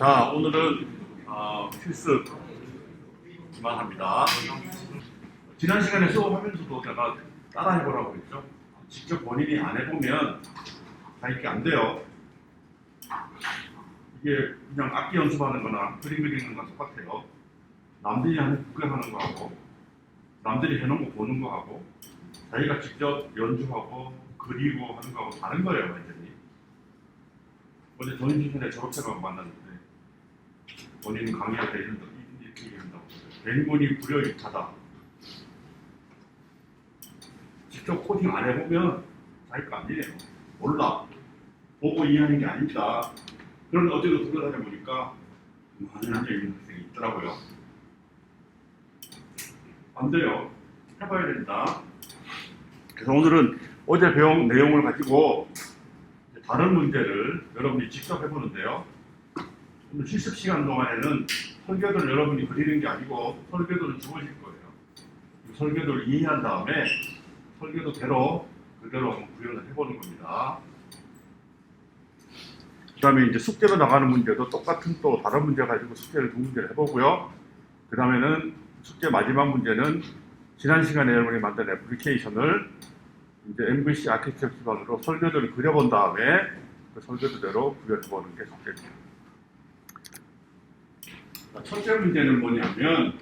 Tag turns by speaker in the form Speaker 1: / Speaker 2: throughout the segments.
Speaker 1: 자, 오늘은 필습만 합니다. 지난 시간에 수업하면서도 제가 따라 해보라고 했죠. 직접 본인이 안 해보면 다 이렇게 안 돼요. 이게 그냥 악기 연습하는 거나 그림 그리는 거랑 똑같아요. 남들이 하는 구경하는 거하고 남들이 해놓은 거 보는 거하고 자기가 직접 연주하고 그리고 하는 거하고 다른 거예요, 완전히. 어제 전시전에 졸업생하고 만났는데 본인은 강의할 때 이렇게 얘기한다고. 뱅군이 불여일타다. 직접 코딩 안 해보면 자기가 아니에요. 몰라. 보고 이해하는 게 아닙니다. 그런데 어제도 돌아다녀 보니까 많은 앉아있는 학생이 있더라고요. 안 돼요. 해봐야 된다. 그래서 오늘은 어제 배운 내용을 가지고 다른 문제를 여러분이 직접 해보는데요. 오늘 실습 시간 동안에는 설계도를 여러분이 그리는 게 아니고 설계도를 주어질 거예요. 이 설계도를 이해한 다음에 설계도대로 그대로 한번 구현을 해보는 겁니다. 그 다음에 이제 숙제로 나가는 문제도 똑같은 또 다른 문제 가지고 숙제를 두 문제를 해보고요. 그 다음에는 숙제 마지막 문제는 지난 시간에 여러분이 만든 애플리케이션을 이제 MVC 아키텍처 기반으로 설계도를 그려본 다음에 그 설계도대로 구현해보는 게 숙제입니다. 첫째 문제는 뭐냐면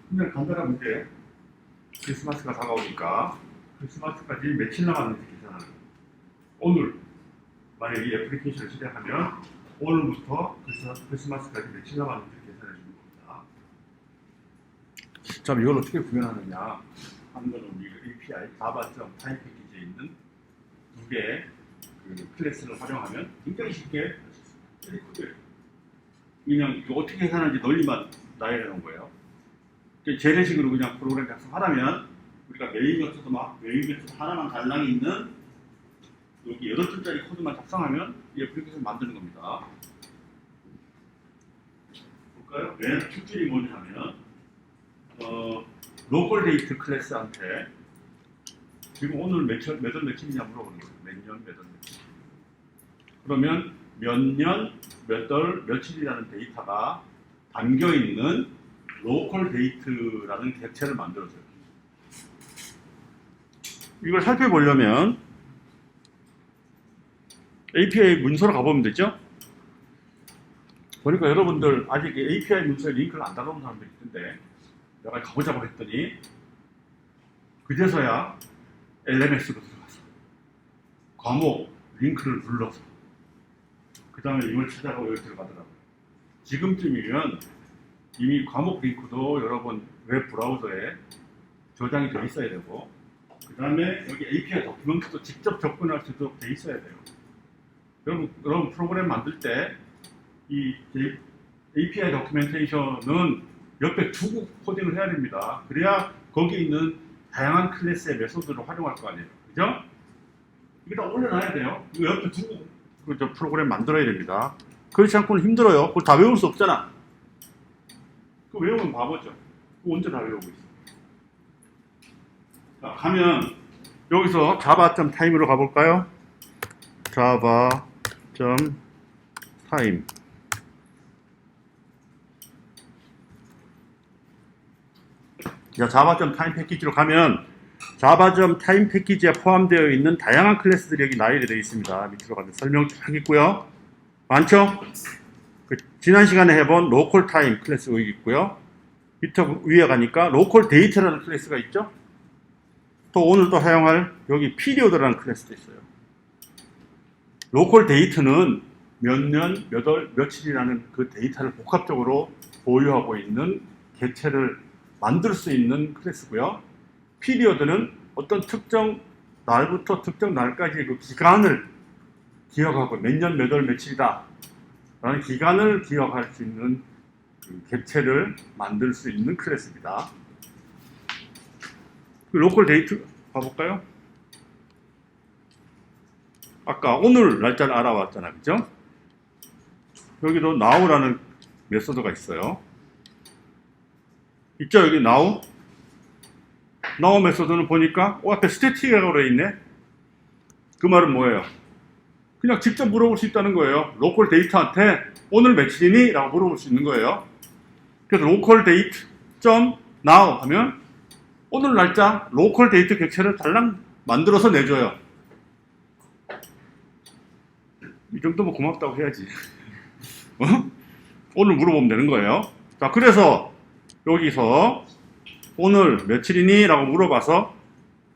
Speaker 1: 그냥 간단한 문제예요. 크리스마스가 다가오니까 크리스마스까지 며칠 남았는지 계산하는 거예요. 오늘 만약에 이 애플리케이션을 시작하면 오늘부터 크리스마스까지 며칠 남았는지 계산해 주는 겁니다. 자, 이걸 어떻게 구현하느냐 하는 거는 우리가 API Java.time 패키지에 있는 두 개의 클래스를 활용하면 굉장히 쉽게 할 수 있습니다. 그냥 이거 어떻게 계산하는지 논리만 나열해 놓은 거예요. 재래식으로 그냥 프로그램 작성하라면 우리가 메인 메소드 하나만 달랑이 있는 여기 8줄짜리 코드만 작성하면 이 애플리케이션 만드는 겁니다. 볼까요? 맨 첫 줄이 뭐냐면 로컬 데이트 클래스한테 지금 오늘 몇 월 며칠이냐 물어보는 거예요. 몇 년, 몇 월, 며칠. 그러면 몇 년, 몇 월, 며칠이라는 데이터가 담겨있는 로컬 데이트라는 객체를 만들어줘요. 이걸 살펴보려면 API 문서로 가보면 되죠? 보니까 여러분들 아직 API 문서에 링크를 안 달아놓은 사람들이 있던데 내가 가보자고 했더니 그제서야 LMS로 들어가서 과목 링크를 눌러서 그 다음에 이걸 찾아가고 여기 들어가더라고요. 지금쯤이면 이미 과목 링크도 여러분 웹 브라우저에 저장이 되어 있어야 되고 그 다음에 여기 API 도큐멘트도 직접 접근할 수 있도록 되어 있어야 돼요. 여러분 프로그램 만들 때 이 API 도큐멘테이션은 옆에 두고 코딩을 해야 됩니다. 그래야 거기에 있는 다양한 클래스의 메소드를 활용할 거 아니에요. 그죠? 이게 다 올려놔야 돼요. 이거 옆에 두고 프로그램 만들어야 됩니다. 그렇지 않고는 힘들어요. 그걸 다 외울 수 없잖아. 그거 외우면 바보죠. 그거 언제 다 외우고 있어. 자, 가면 여기서 java.time으로 가볼까요? java.time 자, java.time 패키지로 가면 java.time 패키지에 포함되어 있는 다양한 클래스들이 여기 나열이 되어 있습니다. 밑으로 가면 설명 쫙 있고요. 많죠? 지난 시간에 해본 local time 클래스가 여기 있고요. 밑에 위에 가니까 local date라는 클래스가 있죠? 또 오늘 또 사용할 여기 period라는 클래스도 있어요. local date는 몇 년, 몇 월, 며칠이라는 그 데이터를 복합적으로 보유하고 있는 객체를 만들 수 있는 클래스고요. period는 어떤 특정 날부터 특정 날까지 그 기간을 기억하고 몇 년, 몇 월, 며칠이다 라는 기간을 기억할 수 있는 그 객체를 만들 수 있는 클래스입니다. 그 로컬 데이트 봐볼까요? 아까 오늘 날짜를 알아왔잖아, 그죠? 여기도 now라는 메소드가 있어요. 있죠, 여기 now 메소드는 보니까 앞에 스태틱이라고 되어 있네. 그 말은 뭐예요? 그냥 직접 물어볼 수 있다는 거예요. 로컬 데이터한테 오늘 며칠이니? 라고 물어볼 수 있는 거예요. 그래서 local date now 하면 오늘 날짜 로컬 데이터 객체를 달랑 만들어서 내줘요. 이 정도면 고맙다고 해야지. 오늘 물어보면 되는 거예요. 자, 그래서 여기서 오늘 며칠이니? 라고 물어봐서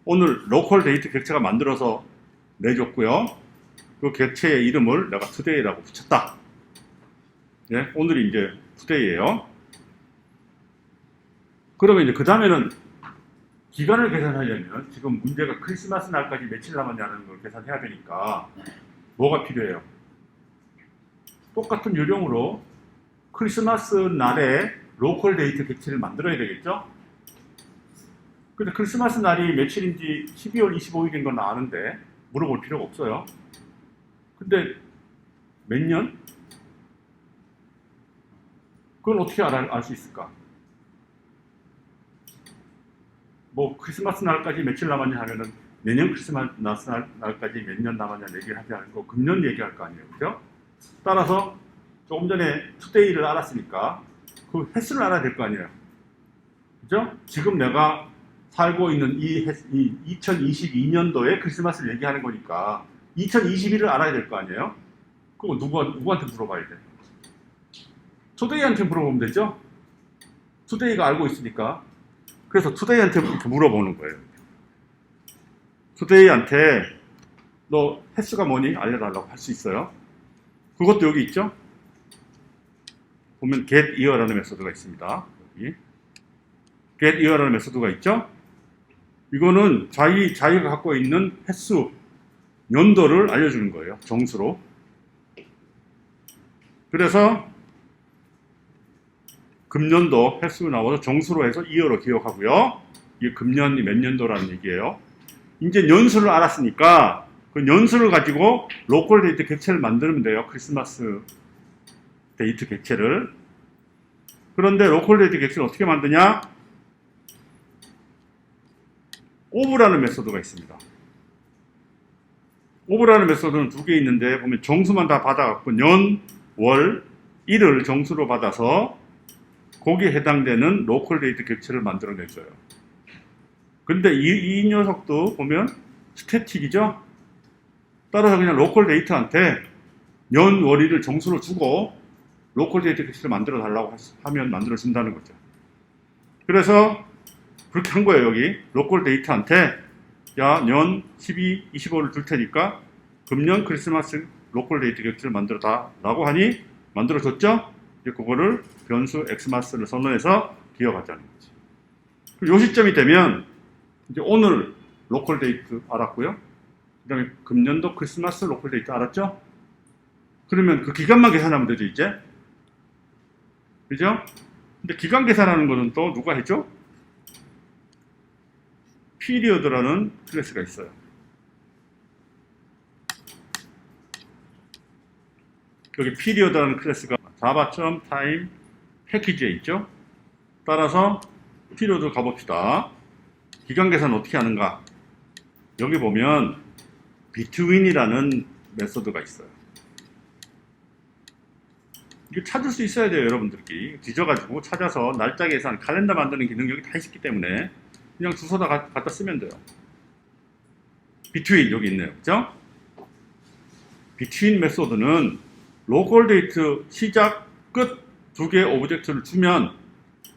Speaker 1: 오늘 로컬 데이터 객체가 만들어서 내줬고요. 그 객체의 이름을 내가 today라고 붙였다. 예, 오늘이 이제 today예요. 그러면 이제 그 다음에는 기간을 계산하려면 지금 문제가 크리스마스 날까지 며칠 남았냐는 걸 계산해야 되니까 뭐가 필요해요? 똑같은 요령으로 크리스마스 날에 로컬 데이터 객체를 만들어야 되겠죠? 근데 크리스마스 날이 며칠인지 12월 25일인 건 아는데 물어볼 필요가 없어요. 근데 몇 년? 그건 어떻게 알 수 있을까? 뭐 크리스마스 날까지 며칠 남았냐 하면은 내년 크리스마스 날까지 몇 년 남았냐 얘기하지 않고 금년 얘기할 거 아니에요, 그죠? 따라서 조금 전에 today를 알았으니까 그 횟수를 알아야 될 거 아니에요, 그죠? 지금 내가 살고 있는 이 2022년도에 크리스마스를 얘기하는 거니까 2021을 알아야 될 거 아니에요? 그거 누구한테 물어봐야 돼? today한테 물어보면 되죠? today가 알고 있으니까. 그래서 today한테 이렇게 물어보는 거예요. today한테 너 횟수가 뭐니? 알려달라고 할 수 있어요. 그것도 여기 있죠? 보면 get year라는 메소드가 있습니다. 여기. get year라는 메소드가 있죠? 이거는 자기가 갖고 있는 횟수, 연도를 알려주는 거예요. 정수로. 그래서 금년도 횟수 나와서 정수로 해서 2여로 기억하고요. 이게 금년이 몇 년도라는 얘기예요. 이제 연수를 알았으니까 그 연수를 가지고 로컬 데이터 객체를 만들면 돼요. 크리스마스 데이터 객체를. 그런데 로컬 데이터 객체를 어떻게 만드냐? 오브라는 메소드가 있습니다. 오브라는 메소드는 두 개 있는데 보면 정수만 다 받아갖고 년, 월, 일을 정수로 받아서 거기에 해당되는 로컬 데이터 객체를 만들어내줘요. 근데 이 녀석도 보면 스태틱이죠? 따라서 그냥 로컬 데이터한테 년, 월, 일을 정수로 주고 로컬 데이터 객체를 만들어 달라고 하면 만들어 준다는 거죠. 그래서 그렇게 한 거예요. 여기 로컬 데이터한테 야, 년 12, 25를 줄 테니까 금년 크리스마스 로컬 데이터 객체를 만들어 다라고 하니 만들어 줬죠? 이제 그거를 변수 x마스를 선언해서 기억하자는 거지. 요 시점이 되면 이제 오늘 로컬 데이트 알았고요. 그 다음에 금년도 크리스마스 로컬 데이트 알았죠? 그러면 그 기간만 계산하면 되죠, 이제. 그죠? 근데 기간 계산하는 거는 또 누가 했죠? period라는 클래스가 있어요. 여기 period라는 클래스가 java.time 패키지에 있죠. 따라서 period 가봅시다. 기간 계산 어떻게 하는가? 여기 보면 between이라는 메소드가 있어요. 이거 찾을 수 있어야 돼요, 여러분들끼리. 뒤져가지고 찾아서 날짜 계산, 칼렌더 만드는 기능 여기 다 있기 때문에 그냥 주소다 갖다 쓰면 돼요. between 여기 있네요, 그죠? between 메소드는 로컬 데이트 시작, 끝 두 개의 오브젝트를 주면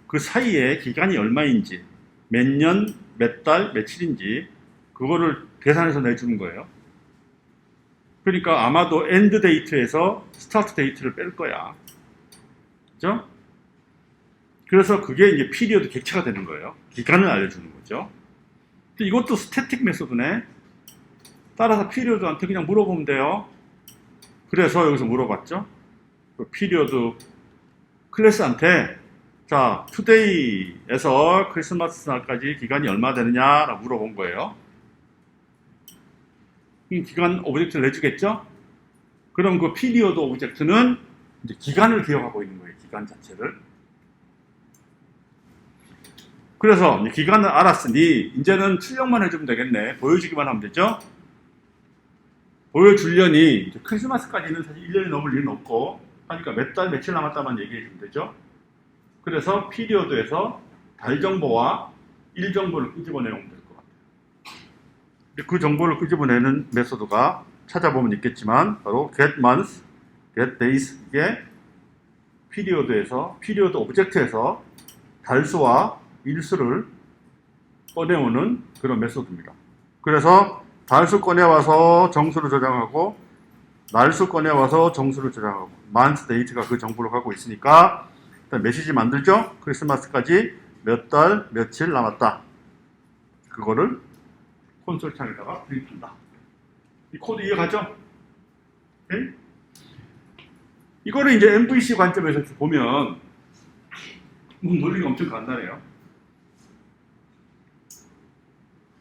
Speaker 1: 그 사이에 기간이 얼마인지, 몇 년, 몇 달, 며칠인지 그거를 계산해서 내주는 거예요. 그러니까 아마도 end date에서 start date를 뺄 거야. 그죠? 그래서 그게 이제 period 객체가 되는 거예요. 기간을 알려주는 거죠. 근데 이것도 스태틱 메소드네. 따라서 period한테 그냥 물어보면 돼요. 그래서 여기서 물어봤죠. 그 period 클래스한테 자, today에서 크리스마스 날까지 기간이 얼마 되느냐라고 물어본 거예요. 기간 오브젝트를 내주겠죠? 그럼 그 period 오브젝트는 이제 기간을 기억하고 있는 거예요. 기간 자체를. 그래서 이제 기간을 알았으니 이제는 출력만 해주면 되겠네. 보여주기만 하면 되죠? 보여주려니 이제 크리스마스까지는 사실 1년이 넘을 일은 없고 하니까 몇 달 며칠 남았다만 얘기해 주면 되죠. 그래서 피리어드에서 달 정보와 일 정보를 끄집어내면 될 것 같아요. 그 정보를 끄집어내는 메소드가 찾아보면 있겠지만 바로 get months, get days 이게 피리어드 오브젝트에서 달수와 일수를 꺼내오는 그런 메소드입니다. 그래서 달수 꺼내와서 정수를 저장하고 날수 꺼내와서 정수를 저장하고 month date가 그 정보를 갖고 있으니까 일단 메시지 만들죠. 크리스마스까지 몇 달 며칠 남았다. 그거를 콘솔 창에다가 프린트한다. 이 코드 이해가죠? 네? 이거를 이제 MVC 관점에서 보면 논리가 엄청 간단해요.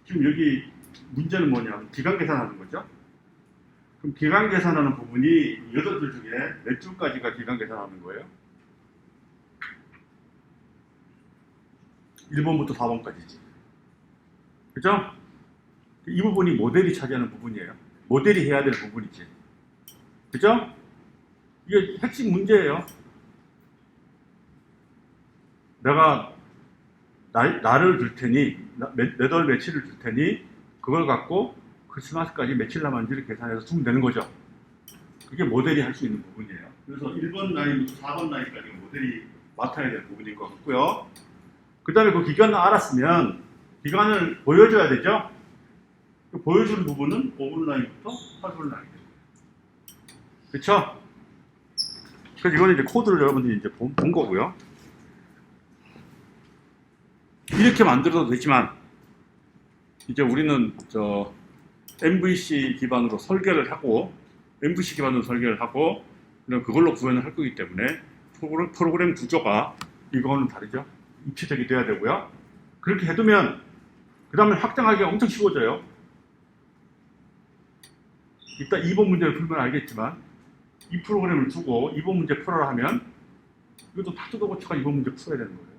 Speaker 1: 지금 여기 문제는 뭐냐면 기간 계산하는 거죠. 그럼 기간 계산하는 부분이 8줄 중에 몇 줄까지가 기간 계산하는 거예요? 1번부터 4번까지지. 그죠? 이 부분이 모델이 차지하는 부분이에요. 모델이 해야 될 부분이지. 그죠? 이게 핵심 문제예요. 내가 날을 줄 테니, 몇 월 며칠을 줄 테니, 그걸 갖고 크리스마스까지 며칠 남았는지를 계산해서 주면 되는 거죠. 그게 모델이 할 수 있는 부분이에요. 그래서 1번 라인부터 4번 라인까지 모델이 맡아야 될 부분인 것 같고요. 그 다음에 그 기간을 알았으면, 기간을 보여줘야 되죠? 보여주는 부분은 5번 라인부터 8번 라인. 그쵸? 그래서 이거는 이제 코드를 여러분들이 이제 본 거고요. 이렇게 만들어도 되지만, 이제 우리는 MVC 기반으로 설계를 하고, 그냥 그걸로 구현을 할 거기 때문에 프로그램 구조가 이거는 다르죠. 입체적이 돼야 되고요. 그렇게 해두면 그 다음에 확장하기가 엄청 쉬워져요. 이따 2번 문제를 풀면 알겠지만 이 프로그램을 두고 2번 문제 풀어라 하면 이것도 다 뜯어고쳐가 2번 문제 풀어야 되는 거예요.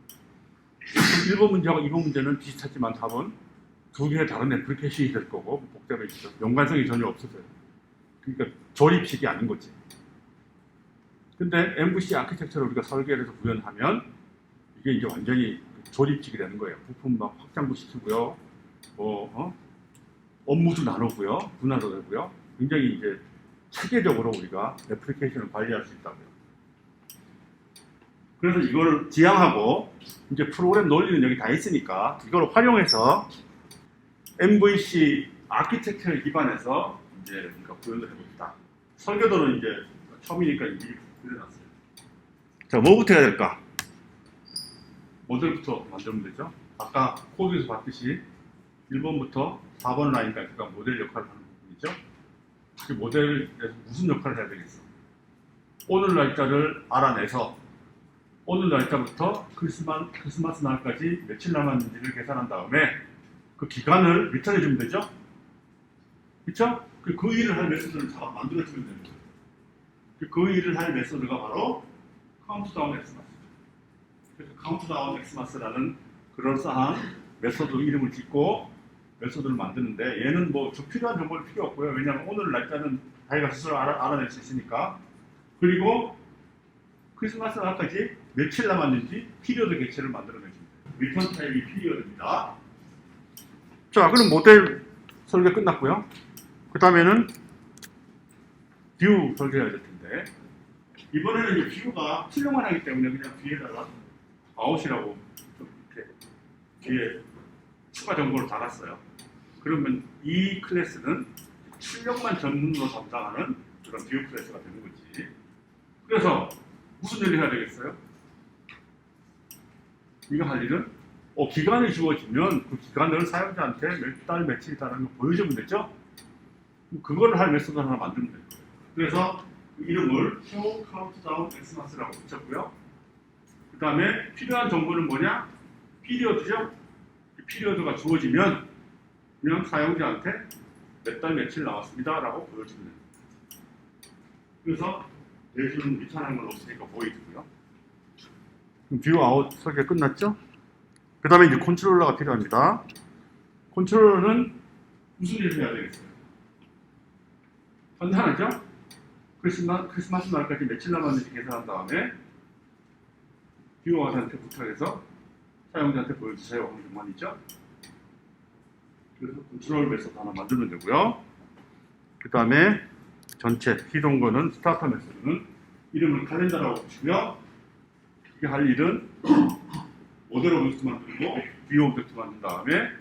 Speaker 1: 1번 문제하고 2번 문제는 비슷하지만 답은 두 개의 다른 애플리케이션이 될 거고 복잡해지죠. 연관성이 전혀 없어져요. 그러니까 조립식이 아닌 거지. 근데 MVC 아키텍처를 우리가 설계를 해서 구현하면 이게 이제 완전히 조립식이 되는 거예요. 부품 막 확장도 시키고요. 업무도 나누고요. 분할도 되고요. 굉장히 이제 체계적으로 우리가 애플리케이션을 관리할 수 있다고요. 그래서 이거를 지향하고 이제 프로그램 논리는 여기 다 있으니까 이걸 활용해서 MVC 아키텍처를 기반해서 이제 우리가 구현을 해봅시다. 설계도는 이제 처음이니까 이미 그려놨어요. 자, 뭐부터 해야 될까? 모델부터 만들면 되죠. 아까 코드에서 봤듯이 1번부터 4번 라인까지가 모델 역할을 하는 부분이죠. 그 모델에서 무슨 역할을 해야 되겠어? 오늘 날짜를 알아내서 오늘 날짜부터 크리스마스 날까지 며칠 남았는지를 계산한 다음에 그 기간을 리턴해 주면 되죠? 그쵸? 그 일을 할 메소드를 만들어 주면 되는 거예요. 그 일을 할 메소드가 바로 카운트다운 엑스마스. 그래서 카운트다운 엑스마스라는 그럴싸한 메소드 이름을 짓고 메소드를 만드는데 얘는 뭐 필요한 정보는 필요 없고요. 왜냐하면 오늘 날짜는 자기가 스스로 알아낼 수 있으니까. 그리고 크리스마스 날까지 며칠 남았는지 피리어드 객체를 만들어내줍니다. 리턴 타입이 피리어드입니다. 자, 그럼 모델 설계 끝났고요. 그 다음에는 뷰 설계해야 될 텐데 이번에는 이 뷰가 출력만 하기 때문에 그냥 뒤에다가 아웃이라고 좀 이렇게 뒤에 추가 정보를 달았어요. 그러면 이 클래스는 출력만 전문으로 담당하는 그런 뷰 클래스가 되는 거지. 그래서 무슨 일을 해야 되겠어요? 이거 할 일은 기간이 주어지면 그 기간을 사용자한테 몇 달 며칠이다라는 걸 보여주면 되죠? 그거를 할 메소드 하나 만들면 돼요. 그래서 그 이름을 show countdown xmas라고 붙였고요. 그 다음에 필요한 정보는 뭐냐? 피리어드죠? 피리어드가 주어지면 그냥 사용자한테 몇 달 며칠 나왔습니다 라고 보여주면 돼요. 그래서 내주는 미천한 건 없으니까 보이고요. 뷰 아웃 설계 끝났죠? 그 다음에 이제 컨트롤러가 필요합니다. 컨트롤러는 무슨 일을 해야 되겠어요? 간단하죠? 크리스마스 날까지 며칠 남았는지 계산한 다음에 뷰어한테 부탁해서 사용자한테 보여주세요 하는 것만 있죠? 그래서 컨트롤 메소드 하나 만들면 되고요. 그 다음에 전체 기존 거는 스타터 메소드는 이름을 칼렌더라고 보시고요. 이게 할 일은 모델 오브젝트 만들고 뷰어 오브젝트 만든 다음에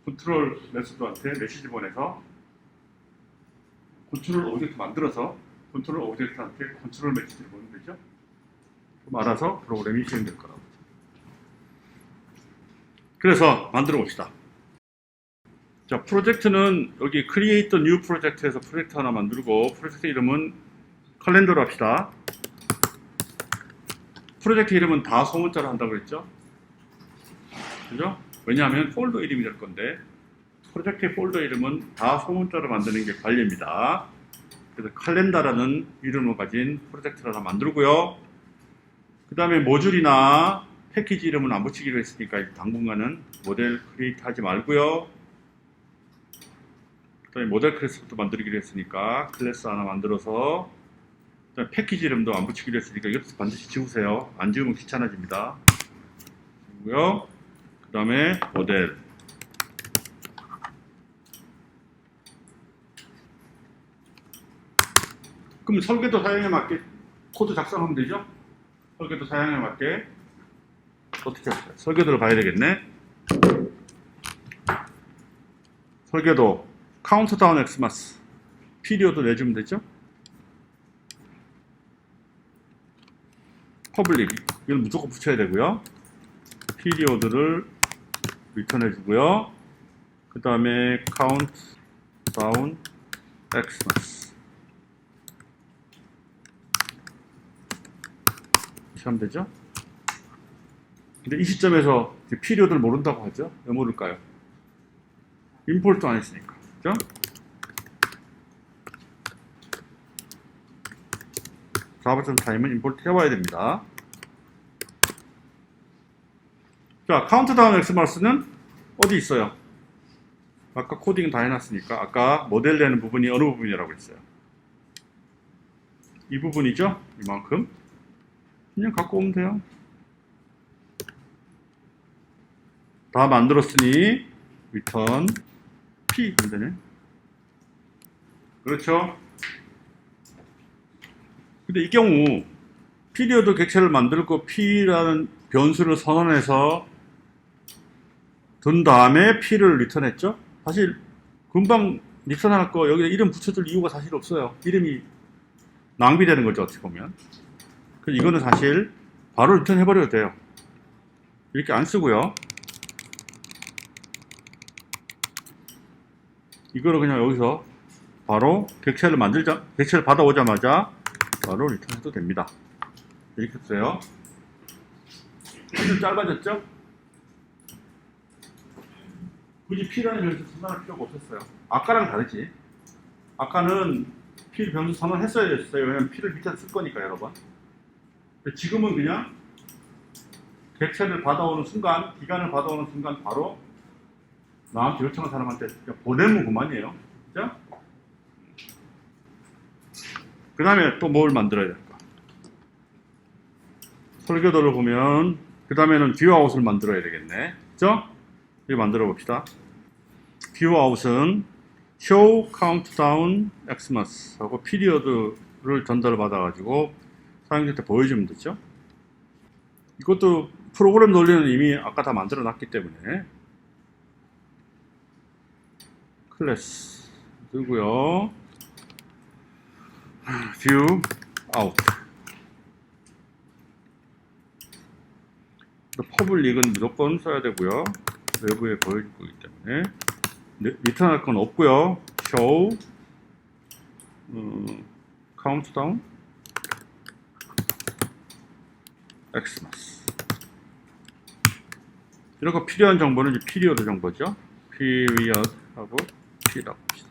Speaker 1: 컨트롤 메소드한테 메시지 보내서 컨트롤 오브젝트 만들어서 컨트롤 오브젝트한테 컨트롤 메시지를 보내면 되죠. 그럼 알아서 프로그램이 시행될 거라고. 그래서 만들어 봅시다. 자, 프로젝트는 여기 Create New Project에서 프로젝트 하나 만들고 프로젝트 이름은 칼렌더로 합시다. 프로젝트 이름은 다 소문자로 한다고 그랬죠? 그죠? 왜냐하면 폴더 이름이 될 건데 프로젝트 폴더 이름은 다 소문자로 만드는 게 관리입니다. 그래서 칼렌더라는 이름을 가진 프로젝트를 하나 만들고요. 그 다음에 모듈이나 패키지 이름은 안 붙이기로 했으니까 당분간은 모델 크리에이트 하지 말고요. 그 다음에 모델 클래스부터 만들기로 했으니까 클래스 하나 만들어서 그다음에 패키지 이름도 안 붙이기로 했으니까 이것도 반드시 지우세요. 안 지우면 귀찮아집니다. 지우고요. 그 다음에 모델 그럼 설계도 사양에 맞게 코드 작성하면 되죠? 설계도 사양에 맞게 어떻게 할까요? 설계도를 봐야 되겠네. 설계도 카운트다운 엑스마스 피리어드 내주면 되죠? 퍼블릭 이걸 무조건 붙여야 되고요. 피리어드를 리턴해 주고요. 그 다음에 카운트다운 엑스마스 이렇게 하면 되죠? 근데 이 시점에서 피리어드를 모른다고 하죠? 왜 모를까요? 임포트 안 했으니까. 그죠? 자바점 타임은 임포트 해와야 됩니다. 자, 카운트다운 엑스마스는 어디 있어요? 아까 코딩 다 해놨으니까 아까 모델 되는 부분이 어느 부분이라고 했어요? 이 부분이죠? 이만큼. 그냥 갖고 오면 돼요. 다 만들었으니 return p 되네. 그렇죠? 근데 이 경우 피리어드 객체를 만들고 p라는 변수를 선언해서 둔 다음에 p를 리턴했죠? 사실 금방 리턴할 거 여기다 이름 붙여줄 이유가 사실 없어요. 이름이 낭비되는 거죠, 어떻게 보면. 그래서 이거는 사실 바로 리턴 해버려도 돼요. 이렇게 안 쓰고요. 이거를 그냥 여기서 바로 객체를 객체를 받아오자마자 바로 리턴해도 됩니다. 이렇게 했어요. 좀 짧아졌죠? 굳이 P라는 변수 선언할 필요가 없었어요. 아까랑 다르지. 아까는 P 변수 선언했어야 됐어요. 왜냐면 P를 밑에서 쓸 거니까 여러 번. 지금은 그냥 객체를 받아오는 순간, 기간을 받아오는 순간 바로 나한테 요청한 사람한테 그냥 보내면 그만이에요. 그죠? 그 다음에 또 뭘 만들어야 될까? 설계도를 보면 그 다음에는 뷰아웃을 만들어야 되겠네. 그죠? 이거 만들어 봅시다. 뷰아웃은 show countdown xmas 하고 period를 전달을 받아가지고 사용자한테 보여주면 되죠. 이것도 프로그램 논리는 이미 아까 다 만들어 놨기 때문에 클래스 들고요. view out 퍼블릭은 무조건 써야 되고요. 외부에 보여줄 거기 때문에 리턴할 건 없고요. show countdown xmas 이런 거 필요한 정보는 이제 period 정보죠. period 하고 p라고 합시다.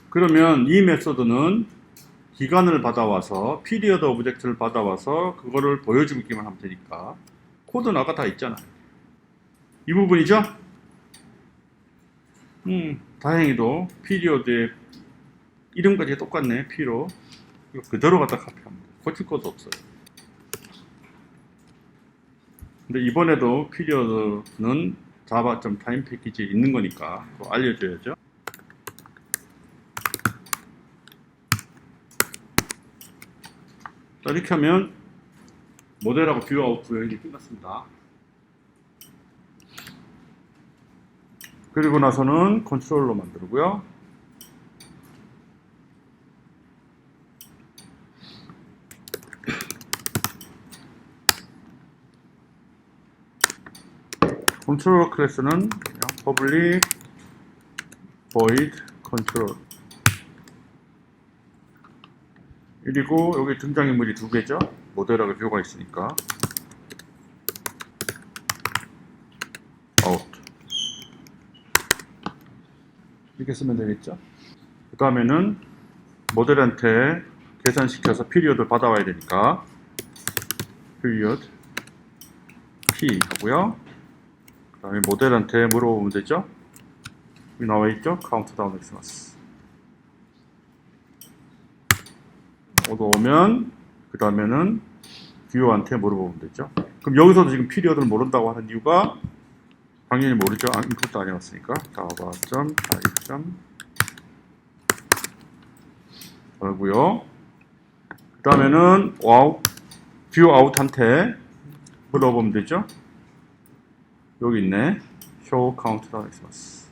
Speaker 1: 그러면 이 메소드는 기간을 받아와서 period 오브젝트를 받아와서 그거를 보여주기만 하면 되니까 코드는 아까 다 있잖아요. 이 부분이죠? 다행히도 피리어드의 이름까지 똑같네. 피로 이거 그대로 갖다 카피합니다. 고칠 것도 없어요. 근데 이번에도 피리어드는 java.time 패키지에 있는 거니까 그거 알려줘야죠. 자, 이렇게 하면 모델하고 뷰 아웃 구현이 끝났습니다. 그리고 나서는 컨트롤러 만들고요. 컨트롤러 클래스는 public void control. 그리고 여기 등장인물이 두 개죠. 모델하고 뷰가 있으니까. out. 이렇게 쓰면 되겠죠. 그 다음에는 모델한테 계산시켜서 피리어드를 받아와야 되니까 period p 하고요. 그 다음에 모델한테 물어보면 되죠. 여기 나와 있죠. 카운트다운 엑스마스. 얻어오면 그 다음에는 뷰어한테 물어보면 되죠. 그럼 여기서도 지금 피리어드를 모른다고 하는 이유가 당연히 모르죠. 인풋도 안 해왔으니까. java.type. 하고요. 그 다음에는 뷰 아웃한테 물어보면 되죠. 여기 있네. show countdown xmas.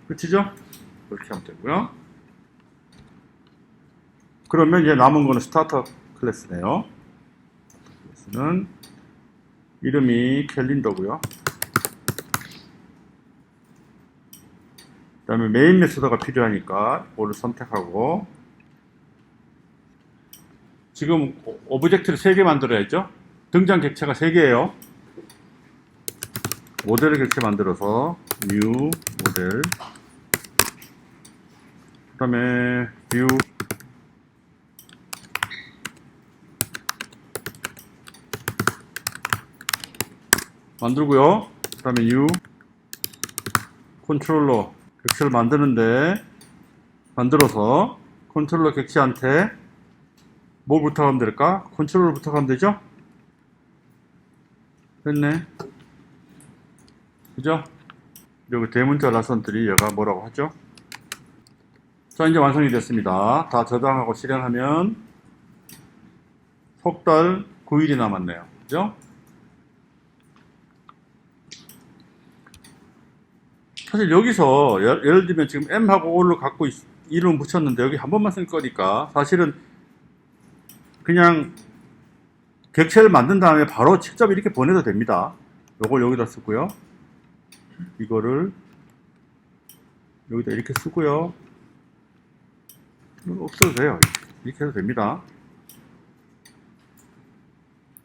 Speaker 1: 끝이죠? 그렇게 하면 되고요. 그러면 이제 남은 거는 스타터 클래스네요. 클래스는 이름이 캘린더고요. 그 다음에 메인 메소드가 필요하니까 그거를 선택하고, 지금 오브젝트를 3개 만들어야죠. 등장 객체가 3개예요. 모델을 객체 만들어서 new 모델, 그 다음에 view 만들고요. 그 다음에 new 컨트롤러 객체를 만들어서 컨트롤러 객체한테 뭘 부탁하면 될까? 컨트롤러 부탁하면 되죠? 됐네. 그죠? 여기 대문자 라선들이 얘가 뭐라고 하죠? 자, 이제 완성이 됐습니다. 다 저장하고 실행하면 석 달 9일이 남았네요. 그죠? 사실 여기서 예를 들면 지금 M하고 O를 갖고 이름 붙였는데 여기 한 번만 쓸 거니까 사실은 그냥 객체를 만든 다음에 바로 직접 이렇게 보내도 됩니다. 요걸 여기다 쓰고요. 이거를 여기다 이렇게 쓰고요. 없어도 돼요. 이렇게 해도 됩니다.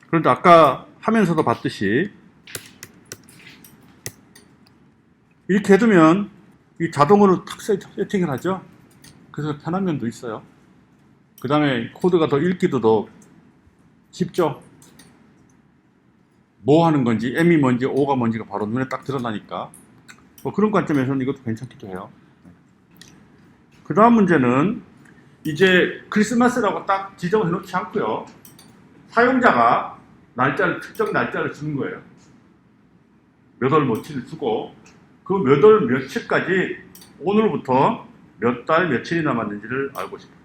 Speaker 1: 그런데 아까 하면서도 봤듯이 이렇게 해두면 이 자동으로 탁 세팅을 하죠. 그래서 편한 면도 있어요. 그 다음에 코드가 더 읽기도 더 쉽죠. 뭐 하는 건지, M이 뭔지, O가 뭔지가 바로 눈에 딱 드러나니까 뭐 그런 관점에서는 이것도 괜찮기도 해요. 그 다음 문제는 이제 크리스마스라고 딱 지정해 놓지 않고요. 사용자가 특정 날짜를 주는 거예요. 몇 월 며칠을 주고 그 몇 월 며칠까지 오늘부터 몇 달 며칠이 남았는지를 알고 싶어요.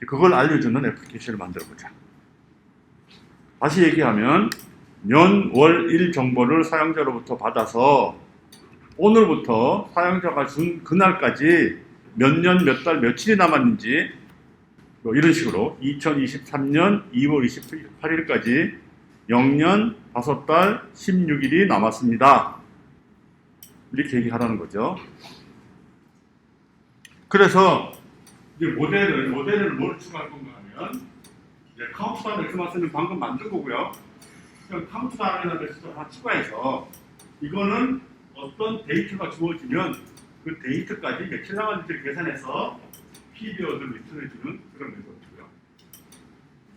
Speaker 1: 그걸 알려주는 애플리케이션을 만들어보자. 다시 얘기하면 년, 월, 일 정보를 사용자로부터 받아서 오늘부터 사용자가 준 그날까지 몇 년, 몇 달, 며칠이 남았는지 뭐 이런 식으로 2023년 2월 28일까지 0년 5달 16일이 남았습니다. 이렇게 얘기하라는 거죠. 그래서 이제 모델을 뭘 추가할 건가 하면 이제 카운트다운 엑스마스는 방금 만든 거고요. 그럼 카운트다운이라는 엑스마스 하나 추가해서 이거는 어떤 데이터가 주어지면 그 데이터까지 며칠 남았는지를 계산해서 피리어드를 리턴해주는 그런 메소드고요.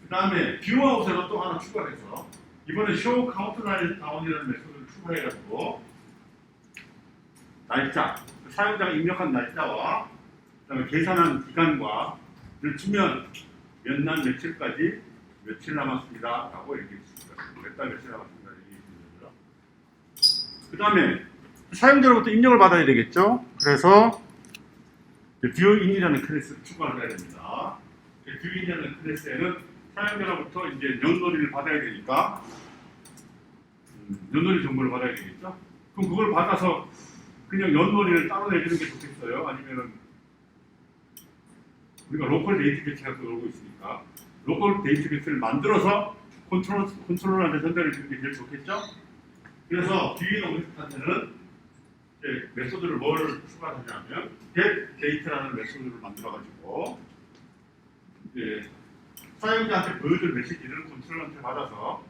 Speaker 1: 그 다음에 뷰아웃으로 또 하나 추가해서 이번에 show countdown이라는 메소드를 추가해가지고 날짜, 사용자가 입력한 날짜와 그다음에 계산한 기간과를 주면 몇 날 며칠까지 며칠 남았습니다 라고 얘기했습니다. 몇 달 며칠 남았습니다 얘기했습니다. 그 다음에 사용자로부터 입력을 받아야 되겠죠. 그래서 뷰인이라는 클래스를 추가를 해야 됩니다. 뷰인이라는 클래스에는 사용자로부터 이제 연놀이를 받아야 되니까 연놀이 정보를 받아야 되겠죠. 그럼 그걸 받아서 그냥 연놀이를 따로 내주는 게 좋겠어요? 아니면은 우리가 로컬 데이터 배치가 들어오고 있으니까 로컬 데이터 배치를 만들어서 컨트롤러한테 전달해 주는 게 제일 좋겠죠? 그래서 뷰인 오브젝트한테는 메소드를 뭘 추가하냐면 get data라는 메소드를 만들어가지고 사용자한테 보여줄 메시지를 컨트롤러한테 받아서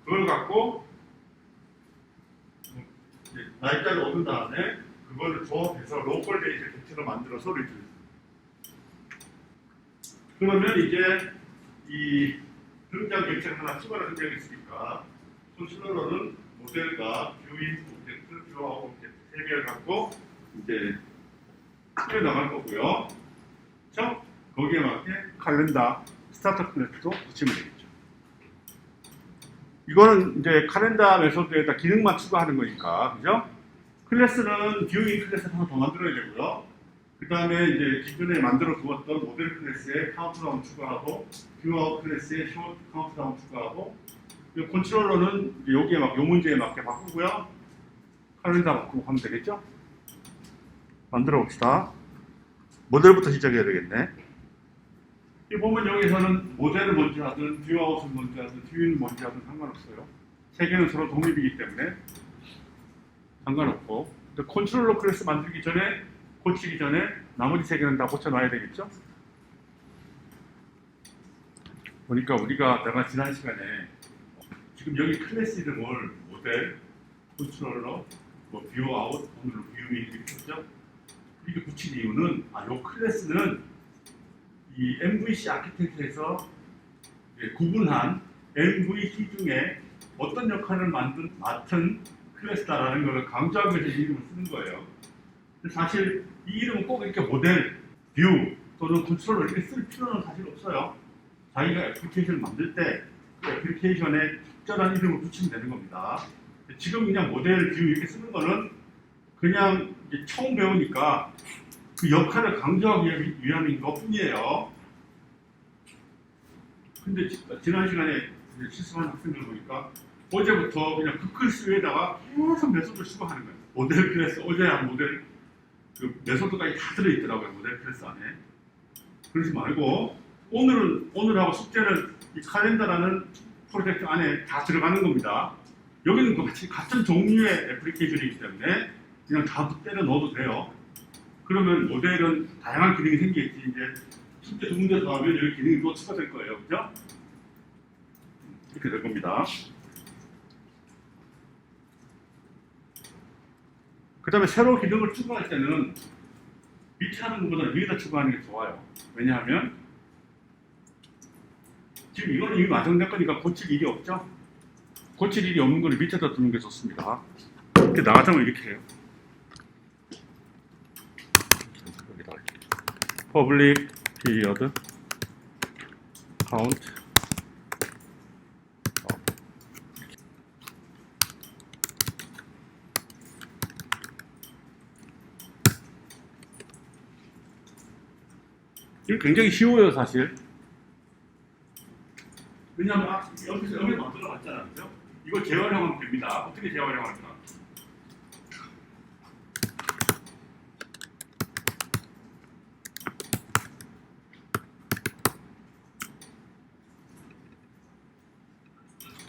Speaker 1: 그걸 갖고 날짜를 얻은 다음에 그거를 조합해서 로컬 데이터 객체로 만들어서 리트리브. 그러면 이제 이 등장 객체를 하나 추가로 등장했으니까 컨트롤러는 모델과 뷰인 오브젝트, 뷰아웃 오브젝트 세 개를 갖고 이제 꾸려 나갈 거고요. 그렇죠? 거기에 맞게 칼렌더, 스타트 클래스도 붙이면 되겠죠. 이거는 이제 칼렌더 메소드에다 기능만 추가하는 거니까, 그죠? 클래스는 뷰인 클래스를 하나 더 만들어야 되고요. 그 다음에 이제 기존에 만들어 두었던 모델 클래스에 카운트다운 추가하고, 뷰아웃 클래스에 숏 카운트다운 추가하고, 컨트롤러는 여기에 요 문제에 맞게 바꾸고요. 칼렌더 바꾸고 하면 되겠죠? 만들어 봅시다. 모델부터 시작해야 되겠네. 이 보면 여기서는 모델을 먼저 하든 뷰아웃을 먼저 하든 뷰인을 먼저 하든 상관없어요. 세 개는 서로 독립이기 때문에 상관없고, 컨트롤러 클래스 만들기 전에 고치기 전에 나머지 세 개는 다 고쳐놔야 되겠죠? 보니까 내가 지난 시간에 지금 여기 클래스 이름을 모델, 컨트롤러, 뷰아웃, 오늘은 뷰인 이렇게 했죠? 이렇게 붙인 이유는 이 클래스는 이 MVC 아키텍처에서 구분한 MVC 중에 어떤 역할을 맡은 클래스다라는 것을 강조하기 위해서 이 이름을 쓰는 거예요. 사실 이 이름은 꼭 이렇게 모델, 뷰 또는 컨트롤러 이렇게 쓸 필요는 사실 없어요. 자기가 애플리케이션을 만들 때 그 애플리케이션에 적절한 이름을 붙이면 되는 겁니다. 지금 그냥 모델, 뷰 이렇게 쓰는 거는 그냥 이제 처음 배우니까 그 역할을 강조하기 위함인 것 뿐이에요. 근데 지난 시간에 실습한 학생들 보니까 어제부터 그냥 그 클래스 위에다가 계속 메소드를 추가하는 거예요. 모델 클래스, 어제 한 모델 그 메소드까지 다 들어있더라고요. 모델 클래스 안에. 그러지 말고 오늘하고 숙제는 이 칼렌더라는 프로젝트 안에 다 들어가는 겁니다. 여기는 같은 종류의 애플리케이션이기 때문에 그냥 다 때려 넣어도 돼요. 그러면 모델은 다양한 기능이 생기겠지. 이제 숙제 두 문제 더 하면 여기 기능이 또 추가될 거예요. 그죠? 이렇게 될 겁니다. 그 다음에 새로 기능을 추가할 때는 밑에 하는 것보다 위에다 추가하는 게 좋아요. 왜냐하면 지금 이거는 이미 완성된 거니까 고칠 일이 없죠? 고칠 일이 없는 거를 밑에다 두는 게 좋습니다. 이렇게 나 같으면 이렇게 해요. public period count 이거 굉장히 쉬워요, 사실. 왜냐하면 여기서 만들어 봤잖아요, 그죠? 이걸 재활용하면 됩니다. 어떻게 재활용할까?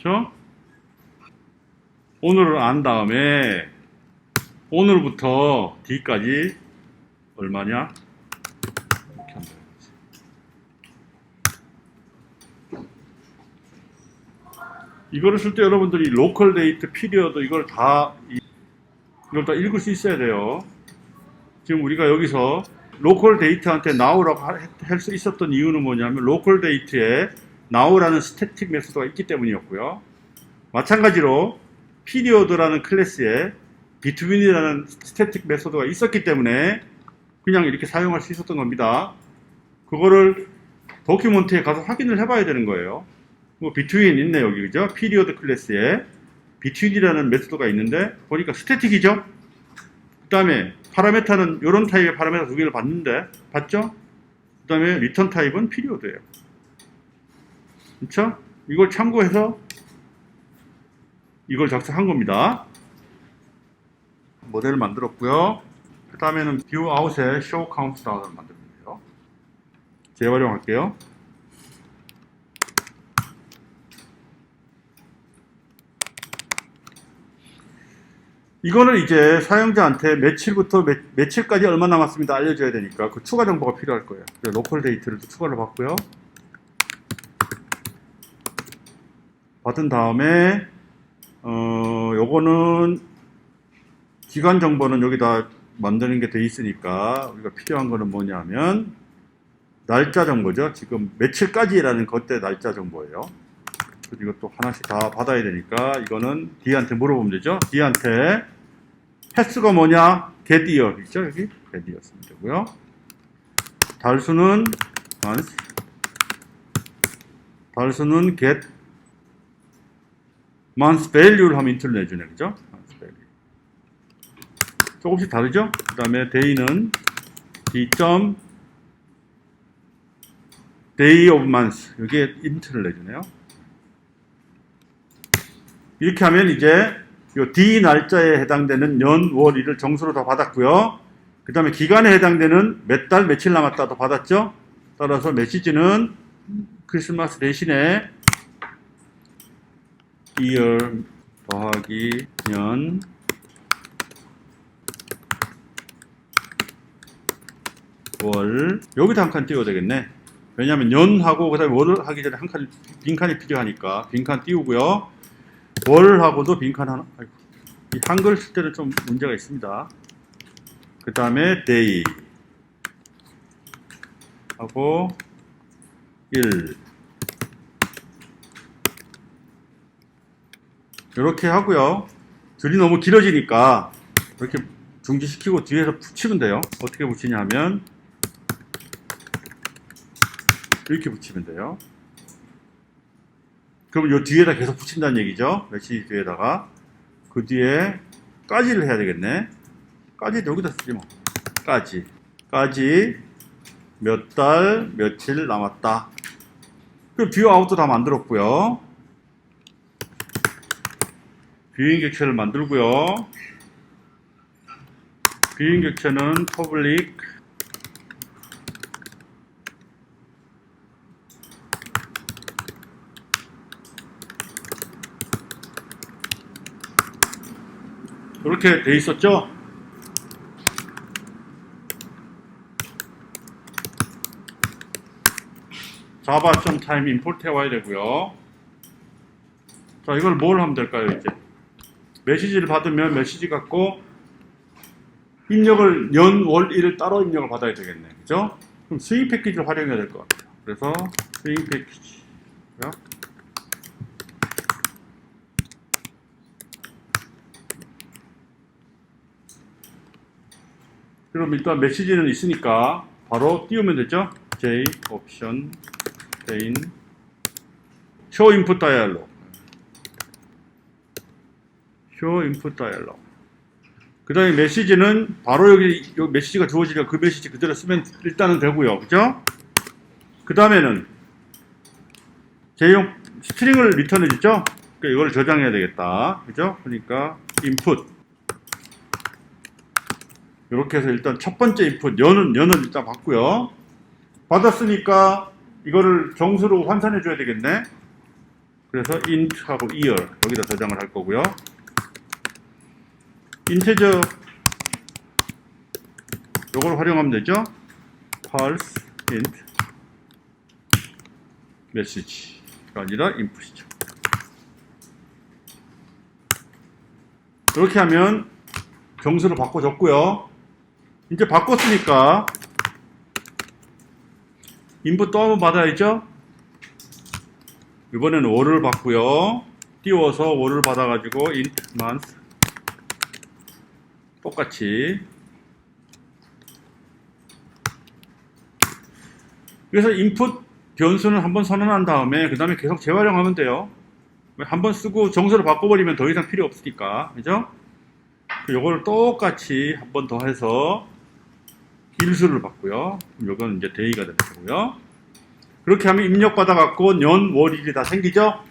Speaker 1: 그렇죠? 오늘을 안 다음에 오늘부터 D까지 얼마냐? 이렇게 한번 해보지. 이거를 쓸 때 여러분들이 로컬 데이트 피리어드 이걸 다 읽을 수 있어야 돼요. 지금 우리가 여기서 로컬 데이트한테 now라고 할 수 있었던 이유는 뭐냐면 로컬 데이트에 now라는 스태틱 메소드가 있기 때문이었고요. 마찬가지로 period라는 클래스에 between이라는 스태틱 메소드가 있었기 때문에 그냥 이렇게 사용할 수 있었던 겁니다. 그거를 도큐먼트에 가서 확인을 해봐야 되는 거예요. 뭐 between 있네 여기 그죠? period 클래스에 between이라는 메소드가 있는데 보니까 스태틱이죠. 그 다음에 파라메타는 이런 타입의 파라메타 두 개를 봤는데 봤죠? 그 다음에 리턴 타입은 period예요. 그렇죠? 이걸 참고해서 이걸 작성한 겁니다. 모델을 만들었고요. 그 다음에는 view out에 show countdown을 만들면 돼요. 재활용할게요. 이거는 이제 사용자한테 며칠부터 며칠까지 얼마 남았습니다 알려줘야 되니까 그 추가 정보가 필요할 거예요. 로컬 데이트를 또 추가로 받고요. 받은 다음에 요거는 기간 정보는 여기다 만드는 게 돼 있으니까 우리가 필요한 거는 뭐냐면 날짜 정보죠. 지금 며칠까지라는 그때 날짜 정보예요. 그래서 이것도 하나씩 다 받아야 되니까 이거는 D한테 물어보면 되죠. D한테 횟수가 뭐냐? get year 있죠? 여기 get year 쓰면 되고요. 달수는 month, 달수는 get month value를 하면 인트를 내주네, 그죠? month value. 조금씩 다르죠? 그 다음에 day는 d. day of month 여기에 인트를 내주네요. 이렇게 하면 이제 요 D 날짜에 해당되는 년, 월, 일을 정수로 다 받았고요. 그 다음에 기간에 해당되는 몇 달, 며칠 남았다도 받았죠. 따라서 메시지는 크리스마스 대신에 year 더하기 년 월 여기다 한 칸 띄워야 되겠네. 왜냐하면 년하고 그 다음에 월을 하기 전에 한 칸 빈칸이 필요하니까 빈칸 띄우고요. 월하고도 빈칸 하나. 아이고, 이 한글 쓸 때는 좀 문제가 있습니다. 그 다음에 day 하고 1 이렇게 하고요. 줄이 너무 길어지니까 이렇게 중지시키고 뒤에서 붙이면 돼요. 어떻게 붙이냐 하면 이렇게 붙이면 돼요. 그럼 요 뒤에다 계속 붙인다는 얘기죠. 메시지 뒤에다가. 그 뒤에 까지를 해야 되겠네. 까지도 여기다 쓰지 뭐. 까지 몇 달 며칠 남았다. 그럼 뷰 아웃도 다 만들었고요. 뷰잉 객체를 만들고요. 뷰잉 객체는 public 이렇게 돼 있었죠. java.time import 해와야 되고요. 자, 이걸 뭘 하면 될까요? 이제 메시지를 받으면 메시지 갖고 입력을 연, 월, 일을 따로 입력을 받아야 되겠네. 그죠? 그럼 스윙 패키지를 활용해야 될 것 같아요. 그래서 스윙 패키지 그럼 일단 메시지는 있으니까 바로 띄우면 되죠. J 옵션 main show input dialog 그 다음에 메시지는 바로 여기 메시지가 주어지니까 그 메시지 그대로 쓰면 일단은 되고요. 그죠? 그 다음에는 J용 스트링을 리턴해 주죠. 그러니까 이걸 저장해야 되겠다. 그죠? 그러니까 input 이렇게 해서 일단 첫 번째 input 연은 일단 받고요. 받았으니까 이거를 정수로 환산해 줘야 되겠네. 그래서 int하고 year 여기다 저장을 할 거고요. 인테저 요걸 활용하면 되죠. parse int message가 아니라 input이죠. 이렇게 하면 정수로 바꿔줬고요. 이제 바꿨으니까 인풋 또 한번 받아야죠. 이번에는 월을 받고요. 띄워서 월을 받아가지고 int month 똑같이. 그래서 인풋 변수는 한번 선언한 다음에 그 다음에 계속 재활용하면 돼요. 한번 쓰고 정수를 바꿔버리면 더 이상 필요 없으니까. 그죠? 요걸 똑같이 한 번 더 해서 일수를 받고요. 요건 이제 대의가 되는 거고요. 그렇게 하면 입력받아 갖고 년, 월, 일이 다 생기죠?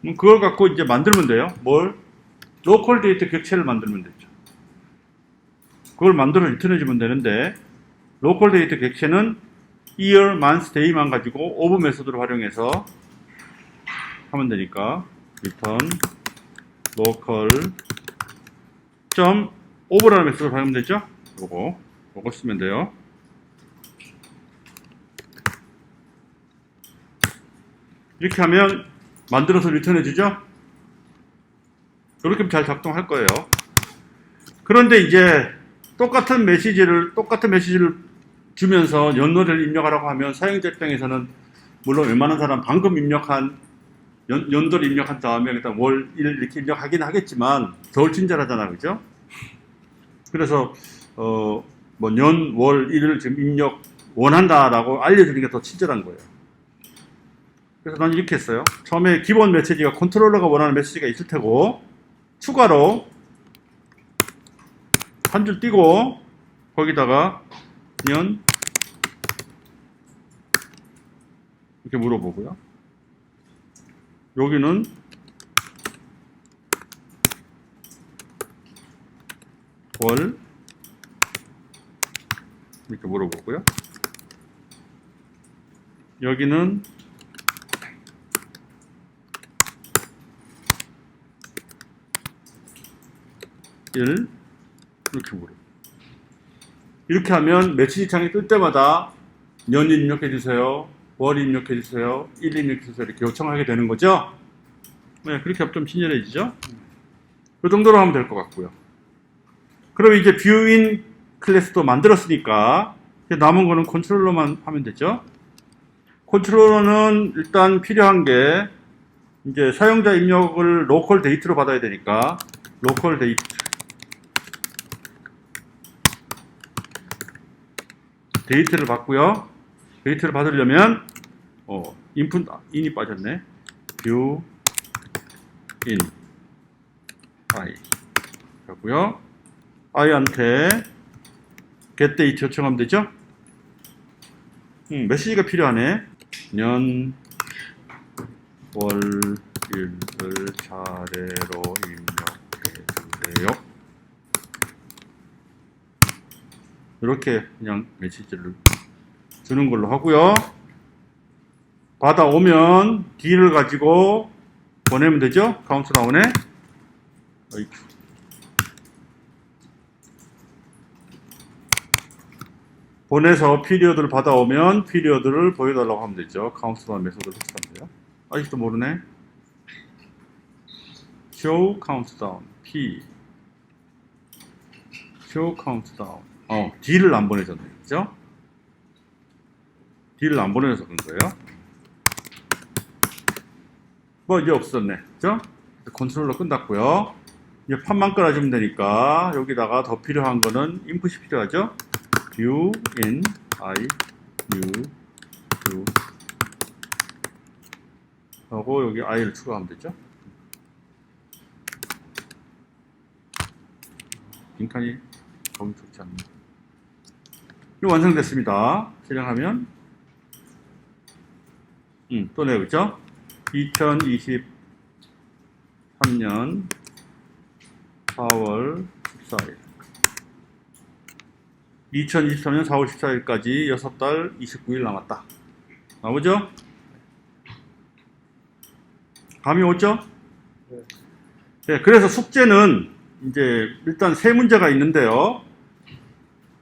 Speaker 1: 그걸 갖고 이제 만들면 돼요. 뭘? 로컬 데이터 객체를 만들면 되죠. 그걸 만들어 리턴해주면 되는데, 로컬 데이터 객체는 year, month, day만 가지고 of 메소드를 활용해서 하면 되니까, return local of라는 메소드를 활용하면 되죠? 요거 쓰면 돼요. 이렇게 하면 만들어서 리턴해주죠? 이렇게 잘 작동할 거예요. 그런데 이제 똑같은 메시지를 주면서 연도를 입력하라고 하면 사용자 입장에서는 물론 웬만한 사람 방금 입력한 연도를 입력한 다음에 일단 월, 일 이렇게 입력하긴 하겠지만 덜 친절하잖아, 그죠? 그래서 뭐 년, 월, 일을 지금 입력 원한다라고 알려주는 게 더 친절한 거예요. 그래서 난 이렇게 했어요. 처음에 기본 메시지가 컨트롤러가 원하는 메시지가 있을 테고 추가로 한 줄 띄고 거기다가 년 이렇게 물어보고요. 여기는 월 이렇게 물어보고요. 여기는 일 이렇게 물어. 이렇게 하면 메시지 창이 뜰 때마다 년 입력해 주세요, 월 입력해 주세요, 일 입력해 주세요 이렇게 요청하게 되는 거죠. 네, 그렇게 하면 좀 친절해지죠. 이 정도로 하면 될 것 같고요. 그럼 이제 뷰인 클래스도 만들었으니까 이제 남은 거는 컨트롤러만 하면 되죠. 컨트롤러는 일단 필요한 게 이제 사용자 입력을 로컬 데이트로 받아야 되니까 로컬 데이트 데이트를 받고요. 데이트를 받으려면 인풋 인이 빠졌네. 뷰 인 i 하고요. i한테 get date 요청하면 되죠. 메시지가 필요하네. 년, 월, 일을 차례로 입력해 주세요. 이렇게 그냥 메시지를 주는 걸로 하고요. 받아오면 D를 가지고 보내면 되죠. 카운트다운에 보내서 피리어드를 받아오면 피리어드를 보여달라고 하면 되죠. 카운트다운 메소드를 설치하면 돼요. 아직도 모르네. show countdown p show countdown D를 안 보내줬네. 그죠? D를 안 보내줘서 그런 거예요. 뭐 이제 없었네. 그죠? 컨트롤러 끝났고요. 이제 판만 깔아주면 되니까 여기다가 더 필요한 거는 인풋이 필요하죠. view in i new view 하고 여기 i를 추가하면 되죠. 빈칸이 너무 좋지 않나. 이거 완성됐습니다. 실행하면 또 내요. 그죠? 2023년 4월 14일 2023년 4월 14일까지 6달 29일 남았다. 나오죠? 감이 오죠? 네, 그래서 숙제는 이제 일단 세 문제가 있는데요.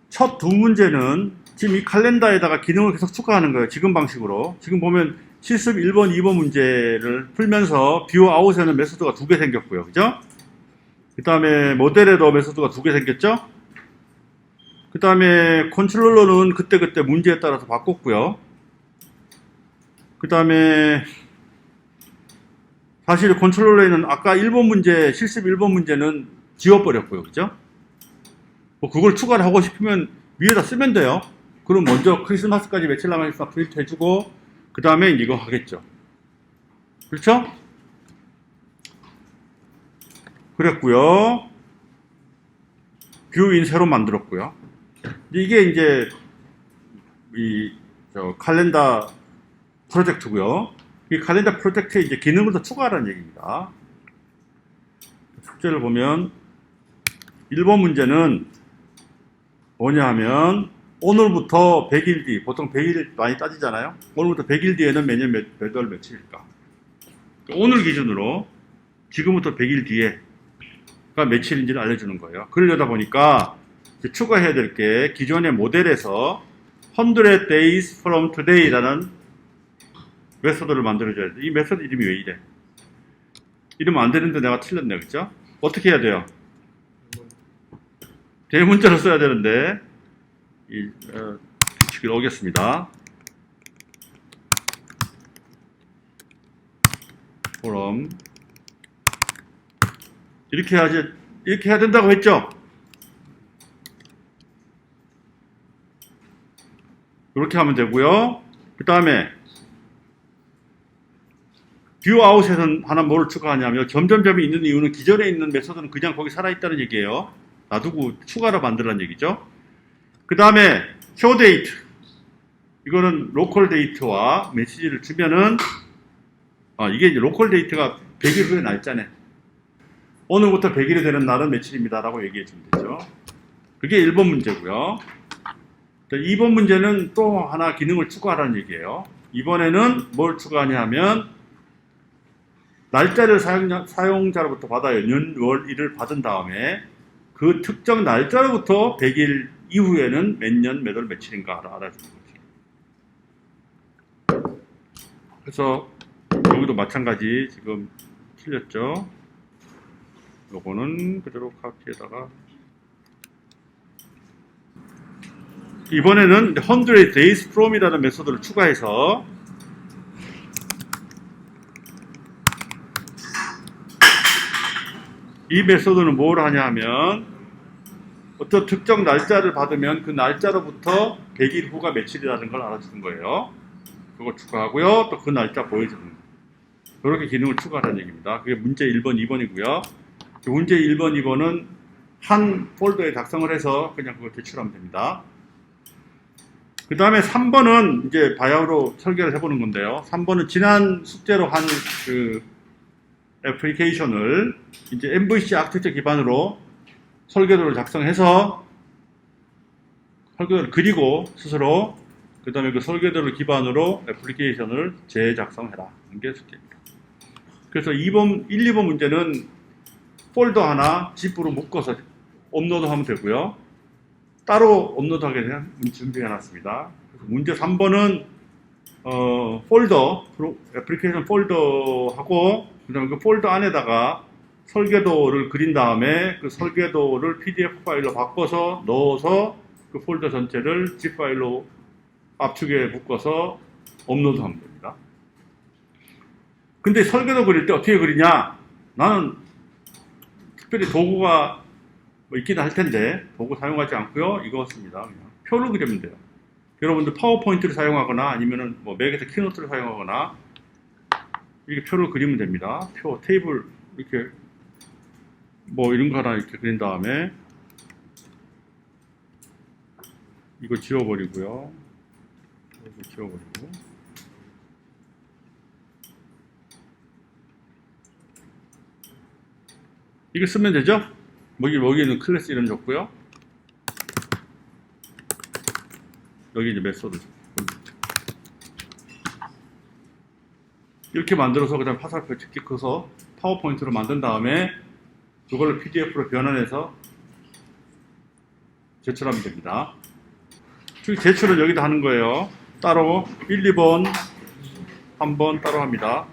Speaker 1: 첫 두 문제는 지금 이 칼렌더에다가 기능을 계속 추가하는 거예요. 지금 방식으로. 지금 보면 실습 1번, 2번 문제를 풀면서 뷰 아웃에는 메소드가 2개 생겼고요. 그죠? 그 다음에 모델에도 메소드가 2개 생겼죠? 그 다음에 컨트롤러는 그때그때 문제에 따라서 바꿨고요. 그 다음에 사실 컨트롤러에는 아까 1번 문제, 실습 1번 문제는 지워버렸고요. 그죠? 뭐 그걸 추가를 하고 싶으면 위에다 쓰면 돼요. 그럼 먼저 크리스마스까지 며칠 남아있으면 프린트 해주고 그 다음에 이거 하겠죠. 그렇죠? 그랬고요. 뷰인 새로 만들었고요. 이게 이제 칼렌더 프로젝트고요. 이 칼렌더 프로젝트에 이제 기능을 더 추가하라는 얘기입니다. 숙제를 보면 1번 문제는 뭐냐 하면 오늘부터 100일 뒤, 보통 100일 많이 따지잖아요. 오늘부터 100일 뒤에는 매년 몇 월 며칠일까? 오늘 기준으로 지금부터 100일 뒤에가 며칠인지를 알려주는 거예요. 그러려다 보니까 이제 추가해야 될 게 기존의 모델에서 100 days from today라는 메소드를 만들어줘야 돼. 이 메소드 이름이 왜 이래? 이러면 안 되는데 내가 틀렸네, 그죠? 어떻게 해야 돼요? 대문자로 써야 되는데 규칙을 어겼습니다. from 이렇게 해야지, 이렇게 해야 된다고 했죠? 이렇게 하면 되고요. 그 다음에 뷰 아웃에서는 하나 뭐를 추가하냐면 점점점이 있는 이유는 기존에 있는 메소드는 그냥 거기 살아있다는 얘기예요. 놔두고 추가로 만들라는 얘기죠. 그 다음에 쇼 데이트, 이거는 로컬 데이트와 메시지를 주면은 이게 이제 로컬 데이트가 100일 후에 날짜네. 오늘부터 100일이 되는 날은 며칠입니다 라고 얘기해 주면 되죠. 그게 1번 문제고요. 2번 문제는 또 하나 기능을 추가하라는 얘기예요. 이번에는 뭘 추가하냐 하면 날짜를 사용자로부터 받아요. 년, 월, 일을 받은 다음에 그 특정 날짜로부터 100일 이후에는 몇 년, 몇 월, 며칠인가 알아주는 거죠. 그래서 여기도 마찬가지 지금 틀렸죠. 요거는 그대로 카피에다가 이번에는 100 days from이라는 메소드를 추가해서 이 메소드는 뭘 하냐 하면 어떤 특정 날짜를 받으면 그 날짜로부터 100일 후가 며칠이라는 걸 알아주는 거예요. 그거 추가하고요. 또 그 날짜 보여주는 거예요. 그렇게 기능을 추가하라는 얘기입니다. 그게 문제 1번, 2번이고요. 문제 1번, 2번은 한 폴더에 작성을 해서 그냥 그걸 제출하면 됩니다. 그 다음에 3번은 이제 바야흐로 설계를 해보는 건데요. 3번은 지난 숙제로 한 그 애플리케이션을 이제 MVC 아키텍처 기반으로 설계도를 작성해서 설계도를 그리고 스스로 그 다음에 그 설계도를 기반으로 애플리케이션을 재작성해라. 이게 숙제입니다. 그래서 1, 2번 문제는 폴더 하나 zip으로 묶어서 업로드하면 되고요. 따로 업로드하게 되면 준비해놨습니다. 문제 3번은 폴더, 애플리케이션 폴더하고 그 다음에 그 폴더 안에다가 설계도를 그린 다음에 그 설계도를 PDF 파일로 바꿔서 넣어서 그 폴더 전체를 zip 파일로 압축에 묶어서 업로드하면 됩니다. 근데 설계도 그릴 때 어떻게 그리냐? 나는 특별히 도구가 뭐 있긴 할 텐데 도구 사용하지 않고요. 이거 씁니다. 그냥 표를 그리면 돼요. 여러분들 파워포인트를 사용하거나 아니면은 뭐 맥에서 키노트를 사용하거나 이렇게 표를 그리면 됩니다. 표, 테이블 이렇게 뭐 이런 거 하나 이렇게 그린 다음에 이거 지워버리고요. 이거 지워버리고 이거 쓰면 되죠? 여기는 클래스 이름 줬고요. 여기 이제 메소드 이렇게 만들어서 그다음 화살표 찍기 커서 파워포인트로 만든 다음에 그걸로 PDF로 변환해서 제출하면 됩니다. 제출은 여기다 하는 거예요. 따로 1, 2번, 3번 따로 합니다.